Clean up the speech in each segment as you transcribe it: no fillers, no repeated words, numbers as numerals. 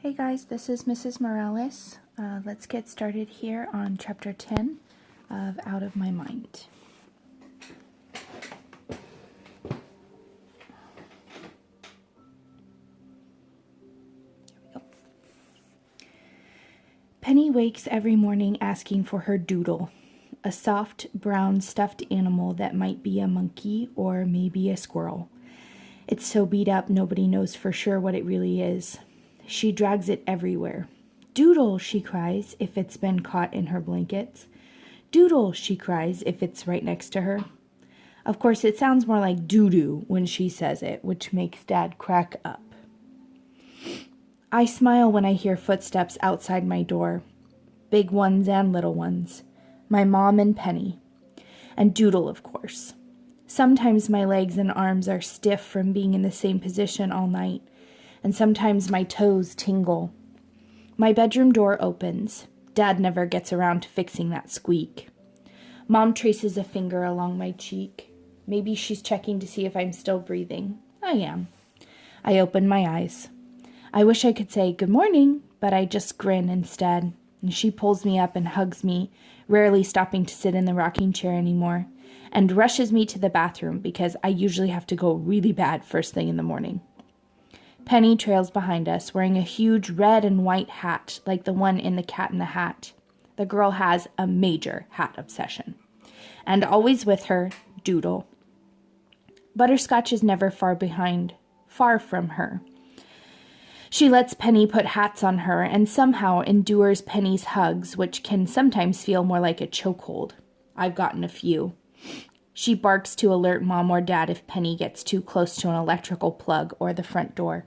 Hey guys, this is Mrs. Morales. Let's get started here on chapter 10 of Out of My Mind. Here we go. Penny wakes every morning asking for her doodle, a soft brown stuffed animal that might be a monkey or maybe a squirrel. It's so beat up nobody knows for sure what it really is. She drags it everywhere. Doodle, she cries, if it's been caught in her blankets. Doodle, she cries, if it's right next to her. Of course, it sounds more like doo-doo when she says it, which makes Dad crack up. I smile when I hear footsteps outside my door. Big ones and little ones. My mom and Penny. And Doodle, of course. Sometimes my legs and arms are stiff from being in the same position all night, and sometimes my toes tingle. My bedroom door opens. Dad never gets around to fixing that squeak. Mom traces a finger along my cheek. Maybe she's checking to see if I'm still breathing. I am. I open my eyes. I wish I could say good morning, but I just grin instead. And she pulls me up and hugs me, rarely stopping to sit in the rocking chair anymore, and rushes me to the bathroom because I usually have to go really bad first thing in the morning. Penny trails behind us, wearing a huge red and white hat like the one in The Cat in the Hat. The girl has a major hat obsession. And always with her, Doodle. Butterscotch is never far behind, far from her. She lets Penny put hats on her and somehow endures Penny's hugs, which can sometimes feel more like a chokehold. I've gotten a few. She barks to alert Mom or Dad if Penny gets too close to an electrical plug or the front door.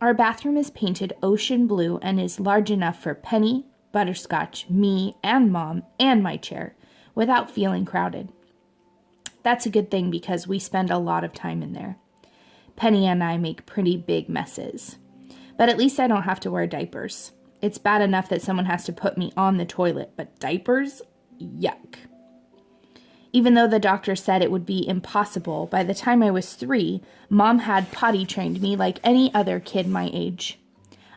Our bathroom is painted ocean blue and is large enough for Penny, Butterscotch, me, and Mom, and my chair, without feeling crowded. That's a good thing because we spend a lot of time in there. Penny and I make pretty big messes. But at least I don't have to wear diapers. It's bad enough that someone has to put me on the toilet, but diapers? Yuck. Even though the doctor said it would be impossible, by the time I was 3, Mom had potty trained me like any other kid my age.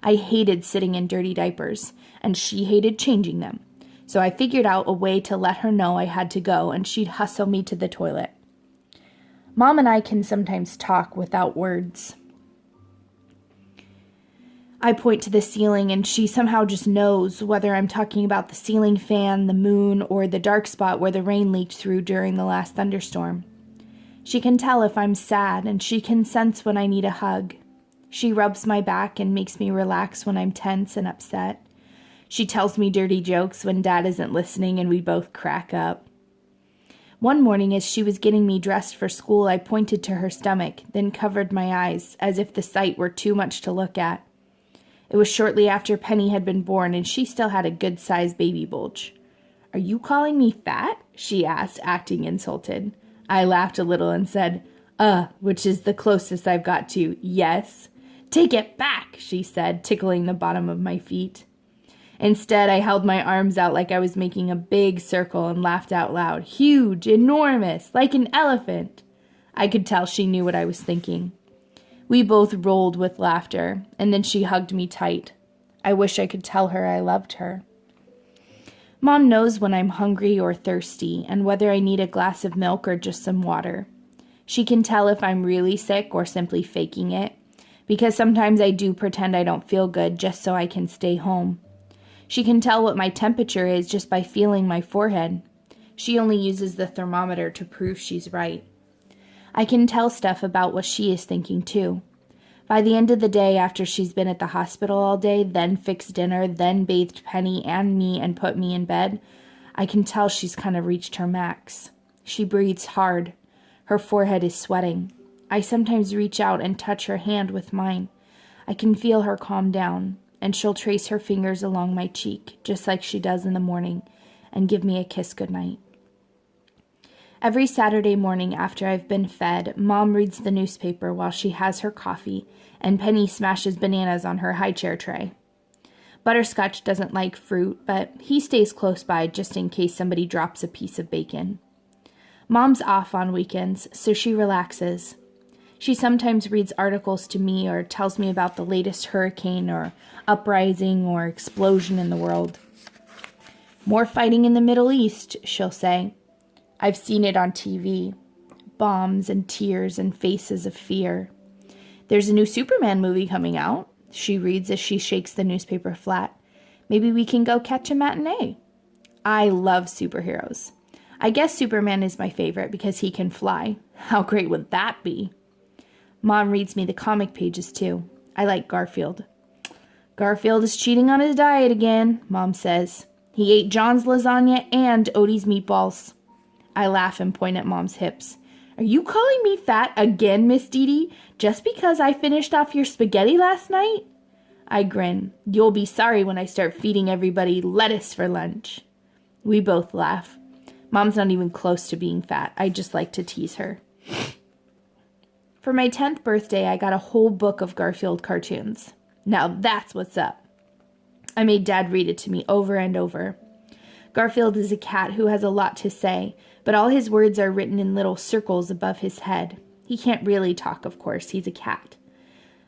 I hated sitting in dirty diapers, and she hated changing them. So I figured out a way to let her know I had to go, and she'd hustle me to the toilet. Mom and I can sometimes talk without words. I point to the ceiling and she somehow just knows whether I'm talking about the ceiling fan, the moon, or the dark spot where the rain leaked through during the last thunderstorm. She can tell if I'm sad and she can sense when I need a hug. She rubs my back and makes me relax when I'm tense and upset. She tells me dirty jokes when Dad isn't listening and we both crack up. One morning as she was getting me dressed for school, I pointed to her stomach, then covered my eyes as if the sight were too much to look at. It was shortly after Penny had been born, and she still had a good-sized baby bulge. "Are you calling me fat?" she asked, acting insulted. I laughed a little and said, which is the closest I've got to yes. "Take it back," she said, tickling the bottom of my feet. Instead, I held my arms out like I was making a big circle and laughed out loud. Huge, enormous, like an elephant. I could tell she knew what I was thinking. We both rolled with laughter, and then she hugged me tight. I wish I could tell her I loved her. Mom knows when I'm hungry or thirsty, and whether I need a glass of milk or just some water. She can tell if I'm really sick or simply faking it, because sometimes I do pretend I don't feel good just so I can stay home. She can tell what my temperature is just by feeling my forehead. She only uses the thermometer to prove she's right. I can tell stuff about what she is thinking, too. By the end of the day, after she's been at the hospital all day, then fixed dinner, then bathed Penny and me and put me in bed, I can tell she's kind of reached her max. She breathes hard. Her forehead is sweating. I sometimes reach out and touch her hand with mine. I can feel her calm down, and she'll trace her fingers along my cheek, just like she does in the morning, and give me a kiss goodnight. Every Saturday morning after I've been fed, Mom reads the newspaper while she has her coffee, and Penny smashes bananas on her high chair tray. Butterscotch doesn't like fruit, but he stays close by just in case somebody drops a piece of bacon. Mom's off on weekends, so she relaxes. She sometimes reads articles to me or tells me about the latest hurricane or uprising or explosion in the world. More fighting in the Middle East, she'll say. I've seen it on TV. Bombs and tears and faces of fear. There's a new Superman movie coming out, she reads as she shakes the newspaper flat. Maybe we can go catch a matinee. I love superheroes. I guess Superman is my favorite because he can fly. How great would that be? Mom reads me the comic pages too. I like Garfield. Garfield is cheating on his diet again, Mom says. He ate John's lasagna and Odie's meatballs. I laugh and point at Mom's hips. Are you calling me fat again, Miss Dee Dee, just because I finished off your spaghetti last night? I grin. You'll be sorry when I start feeding everybody lettuce for lunch. We both laugh. Mom's not even close to being fat. I just like to tease her. For my 10th birthday, I got a whole book of Garfield cartoons. Now that's what's up. I made Dad read it to me over and over. Garfield is a cat who has a lot to say, but all his words are written in little circles above his head. He can't really talk, of course. He's a cat.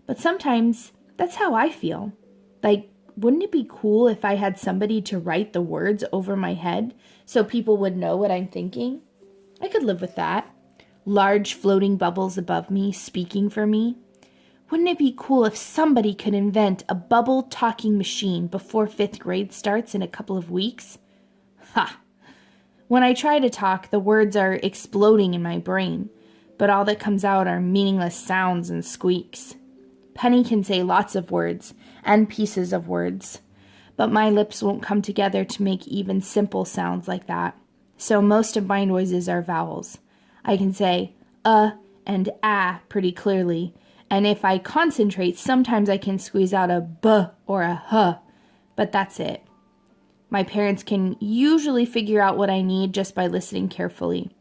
But sometimes that's how I feel. Like, wouldn't it be cool if I had somebody to write the words over my head so people would know what I'm thinking? I could live with that. Large floating bubbles above me, speaking for me. Wouldn't it be cool if somebody could invent a bubble talking machine before 5th grade starts in a couple of weeks? Ha! When I try to talk, the words are exploding in my brain, but all that comes out are meaningless sounds and squeaks. Penny can say lots of words and pieces of words, but my lips won't come together to make even simple sounds like that. So most of my noises are vowels. I can say and pretty clearly, and if I concentrate, sometimes I can squeeze out a b or a h, but that's it. My parents can usually figure out what I need just by listening carefully.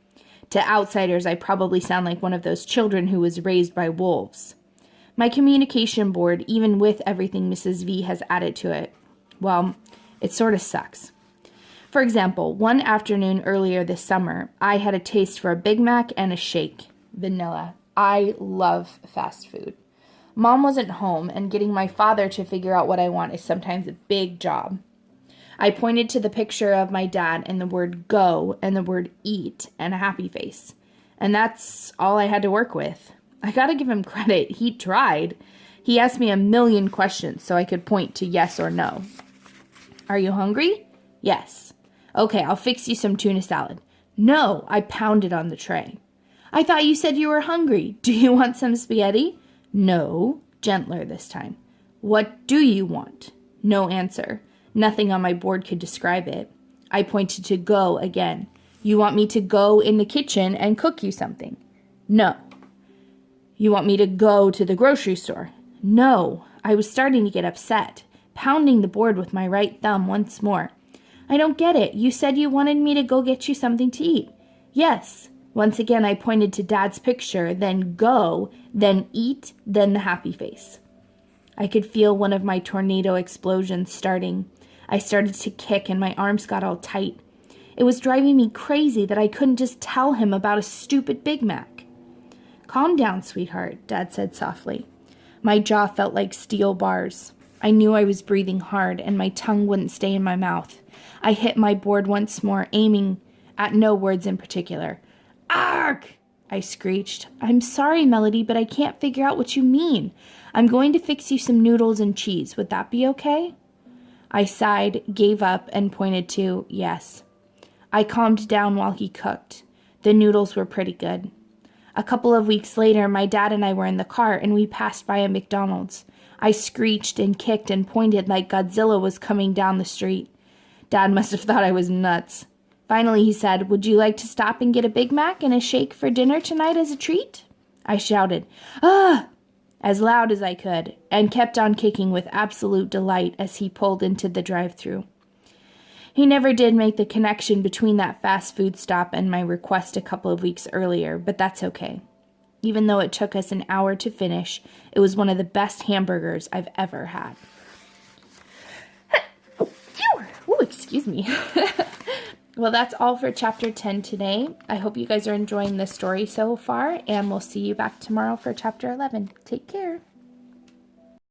To outsiders, I probably sound like one of those children who was raised by wolves. My communication board, even with everything Mrs. V has added to it, well, it sort of sucks. For example, one afternoon earlier this summer, I had a taste for a Big Mac and a shake. Vanilla. I love fast food. Mom wasn't home, and getting my father to figure out what I want is sometimes a big job. I pointed to the picture of my dad and the word go and the word eat and a happy face. And that's all I had to work with. I gotta give him credit. He tried. He asked me a million questions so I could point to yes or no. Are you hungry? Yes. Okay, I'll fix you some tuna salad. No, I pounded on the tray. I thought you said you were hungry. Do you want some spaghetti? No, gentler this time. What do you want? No answer. Nothing on my board could describe it. I pointed to go again. You want me to go in the kitchen and cook you something? No. You want me to go to the grocery store? No. I was starting to get upset, pounding the board with my right thumb once more. I don't get it. You said you wanted me to go get you something to eat. Yes. Once again, I pointed to Dad's picture, then go, then eat, then the happy face. I could feel one of my tornado explosions starting. I started to kick and my arms got all tight. It was driving me crazy that I couldn't just tell him about a stupid Big Mac. Calm down, sweetheart, Dad said softly. My jaw felt like steel bars. I knew I was breathing hard and my tongue wouldn't stay in my mouth. I hit my board once more, aiming at no words in particular. Arg! I screeched. I'm sorry, Melody, but I can't figure out what you mean. I'm going to fix you some noodles and cheese. Would that be okay? I sighed, gave up, and pointed to yes. I calmed down while he cooked. The noodles were pretty good. A couple of weeks later, my dad and I were in the car, and we passed by a McDonald's. I screeched and kicked and pointed like Godzilla was coming down the street. Dad must have thought I was nuts. Finally, he said, "Would you like to stop and get a Big Mac and a shake for dinner tonight as a treat?" I shouted, "Ah!" as loud as I could, and kept on kicking with absolute delight as he pulled into the drive-thru. He never did make the connection between that fast food stop and my request a couple of weeks earlier, but that's okay. Even though it took us an hour to finish, it was one of the best hamburgers I've ever had. Oh, excuse me. Well, that's all for chapter 10 today. I hope you guys are enjoying this story so far, and we'll see you back tomorrow for chapter 11. Take care.